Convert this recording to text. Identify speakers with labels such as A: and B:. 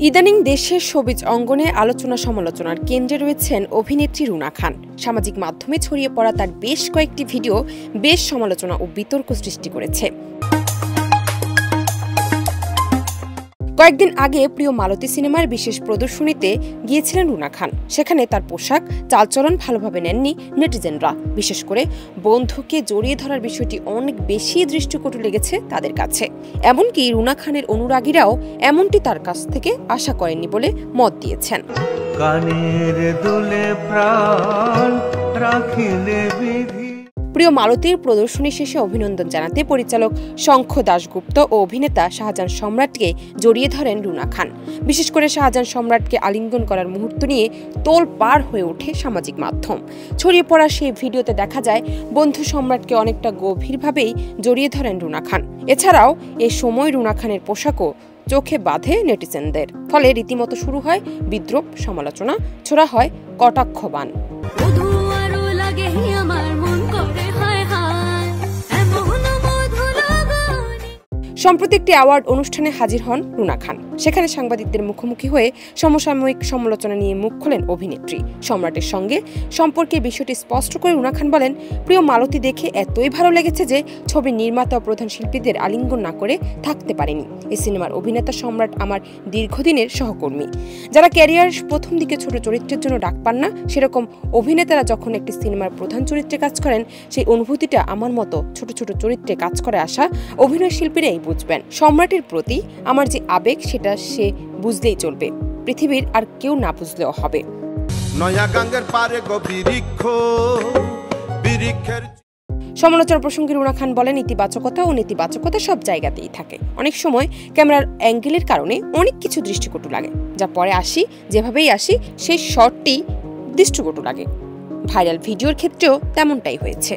A: ইদানিং দেশের শোবিজ অঙ্গনে আলোচনা সমালোচনার কেন্দ্রে রয়েছেন অভিনেত্রী রুনা খান। সামাজিক মাধ্যমে ছড়িয়ে পড়া তার বেশ কয়েকটি ভিডিও বেশ সমালোচনা ও বিতর্ক সৃষ্টি করেছে। কয়েকদিন আগে প্রিয় মালতী সিনেমার বিশেষ প্রদর্শনীতে গিয়েছিলেন রুনা খান। সেখানে তার পোশাক চালচলন ভালোভাবে নেননি নেটিজেনরা। বিশেষ করে বন্ধুকে জড়িয়ে ধরার বিষয়টি অনেক বেশি দৃষ্টিকটু লেগেছে তাদের কাছে। এমনকি রুনা খানের অনুরাগীরাও এমনটি তার কাছ থেকে আশা করেননি বলে মত দিয়েছেন। প্রিয় মালতীর প্রদর্শনী শেষে অভিনন্দন জানাতে পরিচালক শঙ্খ দাশগুপ্ত ও অভিনেতা শাহজাহান সম্রাটকে জড়িয়ে ধরেন রুনা খান। বিশেষ করে শাহজাহান সম্রাটকে আলিঙ্গন করার মুহূর্ত নিয়ে তোলপাড় হয়ে ওঠে সামাজিক মাধ্যম। ছড়িয়ে পড়া সেই ভিডিওতে দেখা যায় বন্ধু সম্রাটকে অনেকটা গভীরভাবেই জড়িয়ে ধরেন রুনা খান। এছাড়াও এ সময় রুনা খানের পোশাকও চোখে বাঁধে নেটিজেনদের। ফলে রীতিমতো শুরু হয় বিদ্রূপ সমালোচনা, ছোড়া হয় কটাক্ষবাণ। সম্প্রতি একটি অ্যাওয়ার্ড অনুষ্ঠানে হাজির হন রুনা খান। সেখানে সাংবাদিকদের মুখোমুখি হয়ে সমসাময়িক সমালোচনা নিয়ে মুখ খোলেন অভিনেত্রী। সম্রাটের সঙ্গে সম্পর্কের বিষয়টি স্পষ্ট করে রুনা খান বলেন, প্রিয় মালতী দেখে এতই ভালো লেগেছে যে ছবির নির্মাতা ও প্রধান শিল্পীদের আলিঙ্গন না করে থাকতে পারেনি। এই সিনেমার অভিনেতা সম্রাট আমার দীর্ঘদিনের সহকর্মী। যারা ক্যারিয়ার প্রথম দিকে ছোট চরিত্রের জন্য ডাক পান না, সেরকম অভিনেতারা যখন একটি সিনেমার প্রধান চরিত্রে কাজ করেন, সেই অনুভূতিটা আমার মতো ছোট ছোট চরিত্রে কাজ করে আসা অভিনয় শিল্পীরাই বুঝবেন। সম্রাটের প্রতি আমার যে আবেগ সেটা সে বুঝলেই চলবে, পৃথিবীর আর কেউ না বুঝলেও হবে। সমালোচনা প্রসঙ্গে রুনা খান বলেন, ইতিবাচকতা ও নেতিবাচকতা সব জায়গাতেই থাকে। অনেক সময় ক্যামেরার অ্যাঙ্গেলের কারণে অনেক কিছু দৃষ্টিকটু লাগে, যা পরে আসি যেভাবেই আসি সেই শটটি দৃষ্টিকটু লাগে। ভাইরাল ভিডিওর ক্ষেত্রেও তেমনটাই হয়েছে।